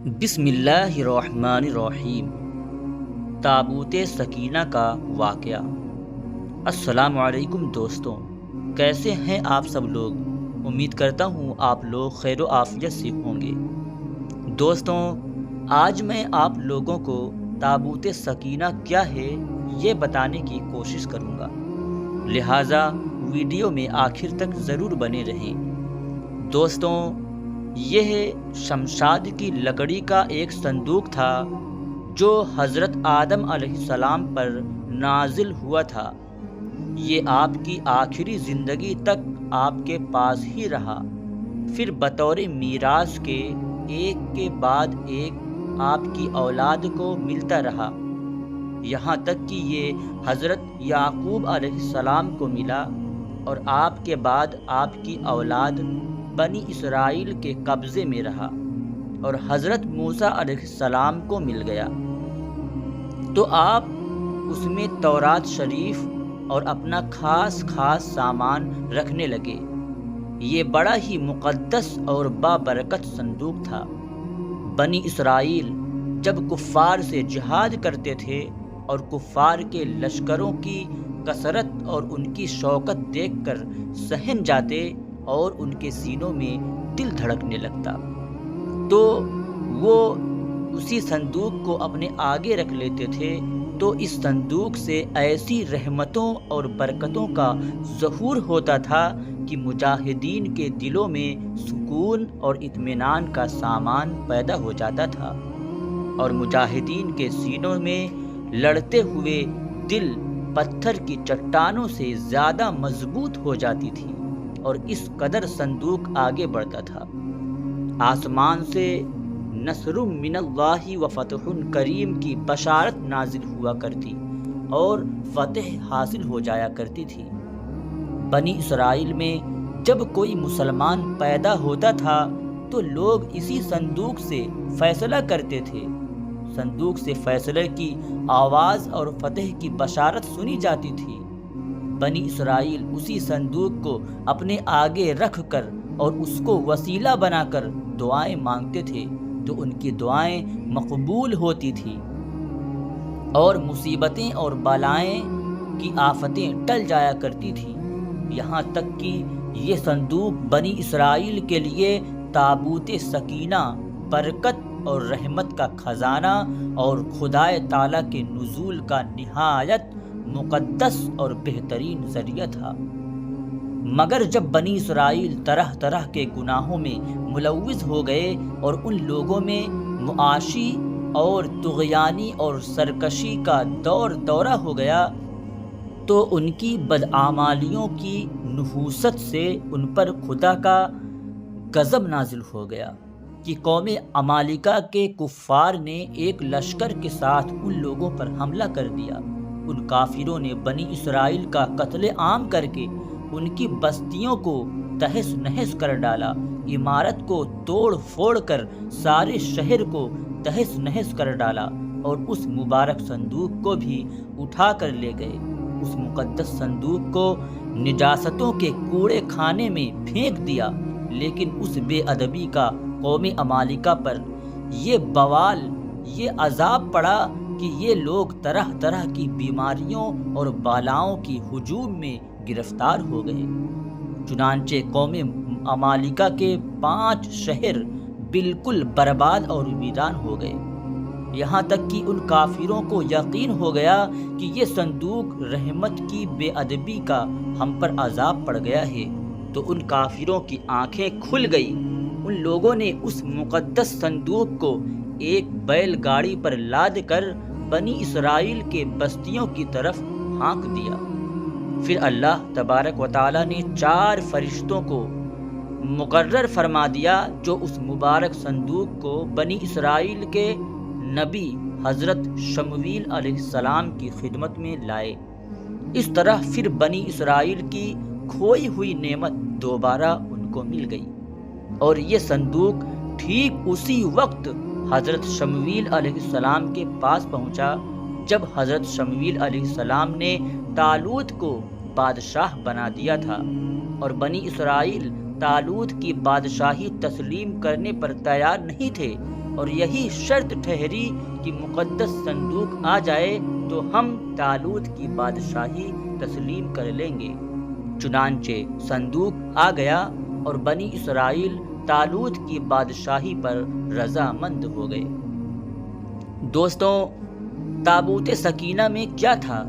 بسم اللہ الرحمن الرحیم۔ تابوت سکینہ کا واقعہ۔ السلام علیکم دوستوں، کیسے ہیں آپ سب لوگ؟ امید کرتا ہوں آپ لوگ خیر و عافیت سے ہوں گے۔ دوستوں، آج میں آپ لوگوں کو تابوت سکینہ کیا ہے یہ بتانے کی کوشش کروں گا، لہٰذا ویڈیو میں آخر تک ضرور بنے رہیں۔ دوستوں، یہ شمشاد کی لکڑی کا ایک صندوق تھا جو حضرت آدم علیہ السلام پر نازل ہوا تھا۔ یہ آپ کی آخری زندگی تک آپ کے پاس ہی رہا، پھر بطور میراث کے ایک کے بعد ایک آپ کی اولاد کو ملتا رہا، یہاں تک کہ یہ حضرت یعقوب علیہ السلام کو ملا اور آپ کے بعد آپ کی اولاد بنی اسرائیل کے قبضے میں رہا اور حضرت موسیٰ علیہ السلام کو مل گیا، تو آپ اس میں تورات شریف اور اپنا خاص سامان رکھنے لگے۔ یہ بڑا ہی مقدس اور بابرکت صندوق تھا۔ بنی اسرائیل جب کفار سے جہاد کرتے تھے اور کفار کے لشکروں کی کثرت اور ان کی شوکت دیکھ کر سہم جاتے اور ان کے سینوں میں دل دھڑکنے لگتا، تو وہ اسی صندوق کو اپنے آگے رکھ لیتے تھے، تو اس صندوق سے ایسی رحمتوں اور برکتوں کا ظہور ہوتا تھا کہ مجاہدین کے دلوں میں سکون اور اطمینان کا سامان پیدا ہو جاتا تھا، اور مجاہدین کے سینوں میں لڑتے ہوئے دل پتھر کی چٹانوں سے زیادہ مضبوط ہو جاتی تھی، اور اس قدر صندوق آگے بڑھتا تھا۔ آسمان سے نصر من اللہ و فتح کریم کی بشارت نازل ہوا کرتی اور فتح حاصل ہو جایا کرتی تھی۔ بنی اسرائیل میں جب کوئی مسلمان پیدا ہوتا تھا تو لوگ اسی صندوق سے فیصلہ کرتے تھے۔ صندوق سے فیصلے کی آواز اور فتح کی بشارت سنی جاتی تھی۔ بنی اسرائیل اسی صندوق کو اپنے آگے رکھ کر اور اس کو وسیلہ بنا کر دعائیں مانگتے تھے، تو ان کی دعائیں مقبول ہوتی تھیں اور مصیبتیں اور بالائیں کی آفتیں ٹل جایا کرتی تھیں، یہاں تک کہ یہ صندوق بنی اسرائیل کے لیے تابوت سکینہ، برکت اور رحمت کا خزانہ اور خدائے تعالیٰ کے نزول کا نہایت مقدس اور بہترین ذریعہ تھا۔ مگر جب بنی اسرائیل طرح طرح کے گناہوں میں ملوث ہو گئے اور ان لوگوں میں معاشی اور طغیانی اور سرکشی کا دورہ ہو گیا، تو ان کی بدعمالیوں کی نحوست سے ان پر خدا کا غضب نازل ہو گیا کہ قوم عمالقہ کے کفار نے ایک لشکر کے ساتھ ان لوگوں پر حملہ کر دیا۔ ان کافروں نے بنی اسرائیل کا قتل عام کر کے ان کی بستیوں کو تہس نہس کر ڈالا، عمارت کو توڑ پھوڑ کر سارے شہر کو تہس نہس کر ڈالا، اور اس مبارک صندوق کو بھی اٹھا کر لے گئے۔ اس مقدس صندوق کو نجاستوں کے کوڑے خانے میں پھینک دیا، لیکن اس بے ادبی کا قوم عمالقہ پر یہ بوال، یہ عذاب پڑا کہ یہ لوگ طرح طرح کی بیماریوں اور بالاؤں کی ہجوم میں گرفتار ہو گئے۔ چنانچہ قوم عمالقہ کے 5 شہر بالکل برباد اور ویران ہو گئے، یہاں تک کہ ان کافروں کو یقین ہو گیا کہ یہ صندوق رحمت کی بے ادبی کا ہم پر عذاب پڑ گیا ہے، تو ان کافروں کی آنکھیں کھل گئی۔ ان لوگوں نے اس مقدس صندوق کو ایک بیل گاڑی پر لاد کر بنی اسرائیل کے بستیوں کی طرف ہانک دیا۔ پھر اللہ تبارک و تعالیٰ نے 4 فرشتوں کو مقرر فرما دیا جو اس مبارک صندوق کو بنی اسرائیل کے نبی حضرت شمویل علیہ السلام کی خدمت میں لائے۔ اس طرح پھر بنی اسرائیل کی کھوئی ہوئی نعمت دوبارہ ان کو مل گئی، اور یہ صندوق ٹھیک اسی وقت حضرت شمویل علیہ السلام کے پاس پہنچا جب حضرت شمویل علیہ السلام نے طالوت کو بادشاہ بنا دیا تھا، اور بنی اسرائیل طالوت کی بادشاہی تسلیم کرنے پر تیار نہیں تھے، اور یہی شرط ٹھہری کہ مقدس صندوق آ جائے تو ہم طالوت کی بادشاہی تسلیم کر لیں گے۔ چنانچہ صندوق آ گیا اور بنی اسرائیل طالوت کی بادشاہی پر رضامند ہو گئے۔ دوستوں، تابوت سکینہ میں کیا تھا؟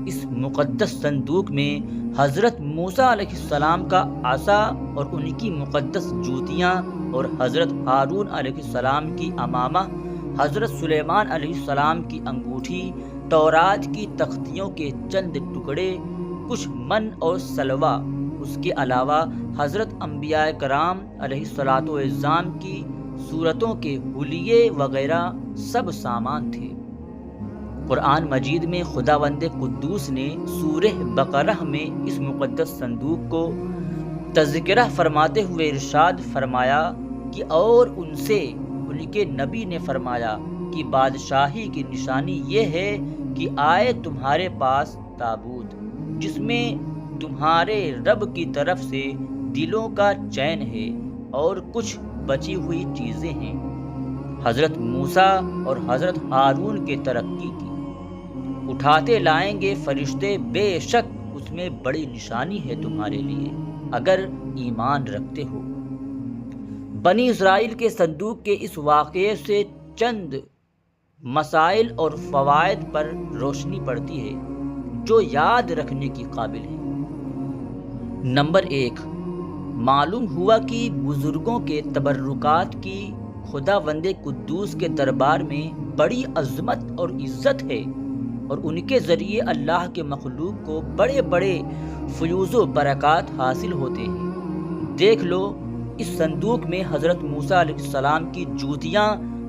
اس مقدس صندوق میں حضرت موسیٰ علیہ السلام کا عصا اور ان کی مقدس جوتیاں، اور حضرت ہارون علیہ السلام کی عمامہ، حضرت سلیمان علیہ السلام کی انگوٹھی، تورات کی تختیوں کے چند ٹکڑے، کچھ من اور سلوہ، اس کے علاوہ حضرت انبیاء کرام علیہ الصلاۃ والسلام کی صورتوں کے حلیے وغیرہ سب سامان تھے۔ قرآن مجید میں خداوند قدوس نے سورہ بقرہ میں اس مقدس صندوق کو تذکرہ فرماتے ہوئے ارشاد فرمایا کہ اور ان سے ان کے نبی نے فرمایا کہ بادشاہی کی نشانی یہ ہے کہ آئے تمہارے پاس تابوت جس میں تمہارے رب کی طرف سے دلوں کا چین ہے اور کچھ بچی ہوئی چیزیں ہیں۔ حضرت موسیٰ اور حضرت ہارون کے ترقی کی اٹھاتے لائیں گے فرشتے، بے شک اس میں بڑی نشانی ہے تمہارے لیے اگر ایمان رکھتے ہو۔ بنی اسرائیل کے صندوق کے اس واقعے سے چند مسائل اور فوائد پر روشنی پڑتی ہے جو یاد رکھنے کی قابل ہے۔ نمبر 1، معلوم ہوا کہ بزرگوں کے تبرکات کی خداوند قدوس کے دربار میں بڑی عظمت اور عزت ہے، اور ان کے ذریعے اللہ کے مخلوق کو بڑے بڑے فیوز و برکات حاصل ہوتے ہیں۔ دیکھ لو، اس صندوق میں حضرت موسیٰ علیہ السلام کی جوتیاں،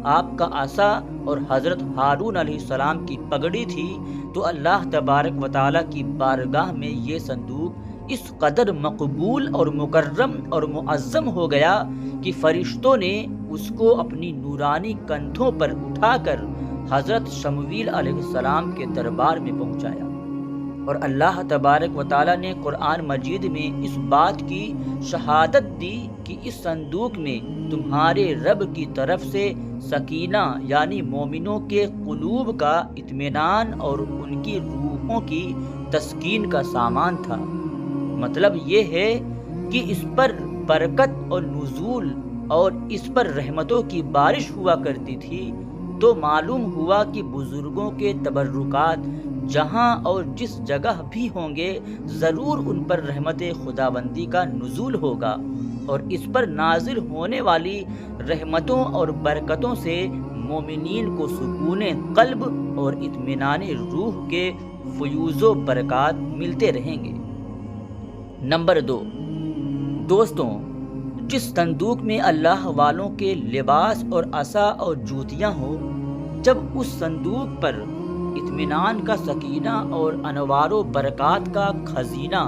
آپ کا عصا اور حضرت ہارون علیہ السلام کی پگڑی تھی، تو اللہ تبارک و تعالیٰ کی بارگاہ میں یہ صندوق اس قدر مقبول اور مکرم اور معظم ہو گیا کہ فرشتوں نے اس کو اپنی نورانی کندھوں پر اٹھا کر حضرت شمویل علیہ السلام کے دربار میں پہنچایا، اور اللہ تبارک و تعالیٰ نے قرآن مجید میں اس بات کی شہادت دی کہ اس صندوق میں تمہارے رب کی طرف سے سکینہ یعنی مومنوں کے قلوب کا اطمینان اور ان کی روحوں کی تسکین کا سامان تھا۔ مطلب یہ ہے کہ اس پر برکت اور نزول اور اس پر رحمتوں کی بارش ہوا کرتی تھی، تو معلوم ہوا کہ بزرگوں کے تبرکات جہاں اور جس جگہ بھی ہوں گے ضرور ان پر رحمت خداوندی کا نزول ہوگا، اور اس پر نازل ہونے والی رحمتوں اور برکتوں سے مومنین کو سکون قلب اور اطمینان روح کے فیوز و برکات ملتے رہیں گے۔ نمبر 2، دوستوں، جس صندوق میں اللہ والوں کے لباس اور عصا اور جوتیاں ہو، جب اس صندوق پر اطمینان کا سکینہ اور انوار و برکات کا خزینہ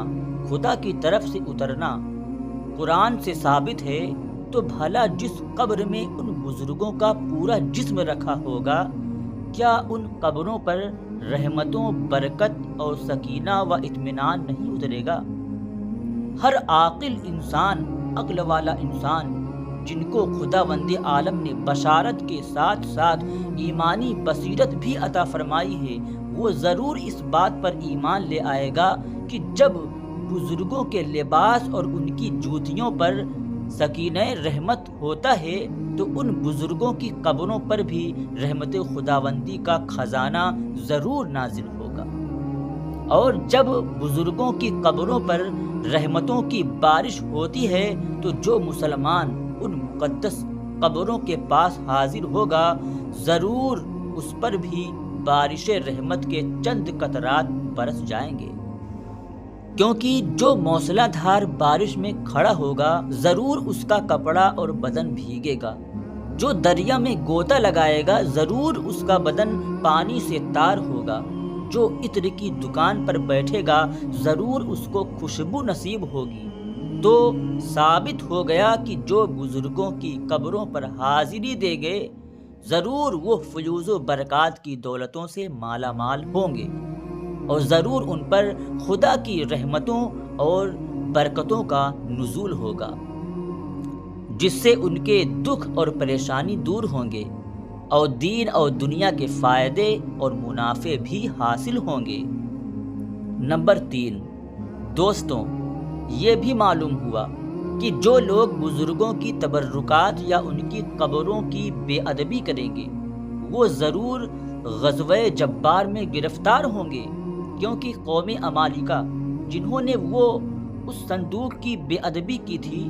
خدا کی طرف سے اترنا قرآن سے ثابت ہے، تو بھلا جس قبر میں ان بزرگوں کا پورا جسم رکھا ہوگا، کیا ان قبروں پر رحمتوں، برکت اور سکینہ و اطمینان نہیں اترے گا؟ ہر عاقل انسان، عقل والا انسان جن کو خداوند عالم نے بشارت کے ساتھ ساتھ ایمانی بصیرت بھی عطا فرمائی ہے، وہ ضرور اس بات پر ایمان لے آئے گا کہ جب بزرگوں کے لباس اور ان کی جوتیوں پر سکینہ رحمت ہوتا ہے تو ان بزرگوں کی قبروں پر بھی رحمت خداوندی کا خزانہ ضرور نازل ہوگا، اور جب بزرگوں کی قبروں پر رحمتوں کی بارش ہوتی ہے تو جو مسلمان ان مقدس قبروں کے پاس حاضر ہوگا ضرور اس پر بھی بارش رحمت کے چند قطرات برس جائیں گے، کیونکہ جو موسلا دھار بارش میں کھڑا ہوگا ضرور اس کا کپڑا اور بدن بھیگے گا، جو دریا میں غوطہ لگائے گا ضرور اس کا بدن پانی سے تار ہوگا، جو عطر کی دکان پر بیٹھے گا ضرور اس کو خوشبو نصیب ہوگی۔ تو ثابت ہو گیا کہ جو بزرگوں کی قبروں پر حاضری دے گے ضرور وہ فیوز و برکات کی دولتوں سے مالا مال ہوں گے، اور ضرور ان پر خدا کی رحمتوں اور برکتوں کا نزول ہوگا۔ جس سے ان کے دکھ اور پریشانی دور ہوں گے اور دین اور دنیا کے فائدے اور منافع بھی حاصل ہوں گے۔ نمبر 3، دوستوں، یہ بھی معلوم ہوا کہ جو لوگ بزرگوں کی تبرکات یا ان کی قبروں کی بے ادبی کریں گے وہ ضرور غزوہ جبار میں گرفتار ہوں گے، کیونکہ قوم عمالقہ جنہوں نے وہ اس صندوق کی بے ادبی کی تھی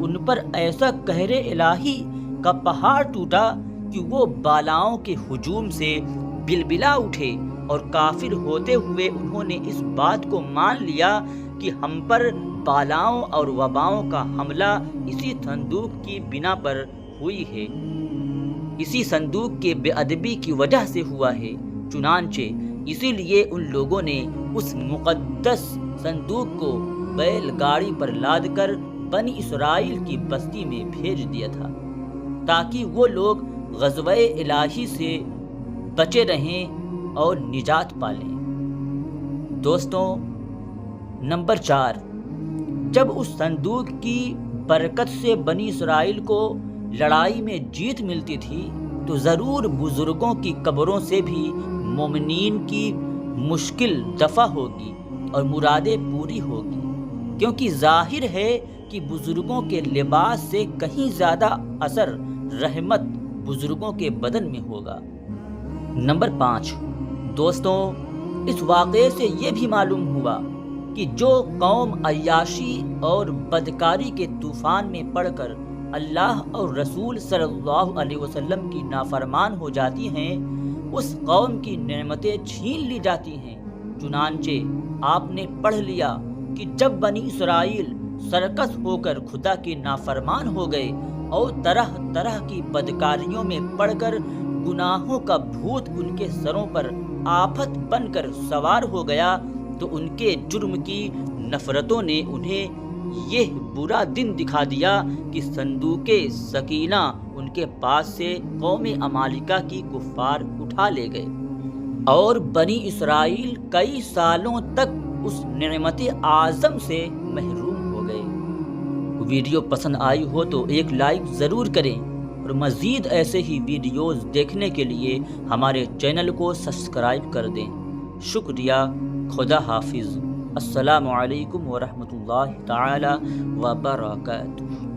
ان پر ایسا قہر الہی کا پہاڑ ٹوٹا کہ وہ بالاؤں کے ہجوم سے بلبلا اٹھے، اور کافر ہوتے ہوئے انہوں نے اس بات کو مان لیا کہ ہم پر بالاؤں اور وباؤں کا حملہ اسی صندوق کی بنا پر ہوئی ہے، اسی صندوق کے بے ادبی کی وجہ سے ہوا ہے۔ چنانچہ اسی لیے ان لوگوں نے اس مقدس صندوق کو بیل گاڑی پر لاد کر بنی اسرائیل کی بستی میں بھیج دیا تھا تاکہ وہ لوگ غضبِ الہی سے بچے رہیں اور نجات پالیں۔ دوستوں، نمبر 4، جب اس صندوق کی برکت سے بنی اسرائیل کو لڑائی میں جیت ملتی تھی تو ضرور بزرگوں کی قبروں سے بھی مومنین کی مشکل دفع ہوگی اور مرادیں پوری ہوگی، کیونکہ ظاہر ہے کہ بزرگوں کے لباس سے کہیں زیادہ اثر رحمت بزرگوں کے بدن میں ہوگا۔ نمبر 5، دوستوں، اس واقعے سے یہ بھی معلوم ہوا کہ جو قوم عیاشی اور بدکاری کے طوفان میں پڑ کر اللہ اور رسول صلی اللہ علیہ وسلم کی نافرمان ہو جاتی ہیں اس قوم کی نعمتیں چھین لی جاتی ہیں۔ چنانچہ آپ نے پڑھ لیا کہ جب بنی اسرائیل سرکش ہو کر خدا کے نافرمان ہو گئے اور طرح طرح کی بدکاریوں میں پڑ کر گناہوں کا بھوت ان کے سروں پر آفت بن کر سوار ہو گیا تو ان کے جرم کی نفرتوں نے انہیں یہ برا دن دکھا دیا کہ صندوق سکینہ ان کے پاس سے قوم عمالقہ کی کفار اٹھا لے گئے اور بنی اسرائیل کئی سالوں تک اس نعمت اعظم سے محروم ہو گئے۔ ویڈیو پسند آئی ہو تو ایک لائک ضرور کریں اور مزید ایسے ہی ویڈیوز دیکھنے کے لیے ہمارے چینل کو سبسکرائب کر دیں۔ شکریہ۔ خدا حافظ۔ السلام علیکم ورحمۃ اللہ تعالی وبرکاتہ۔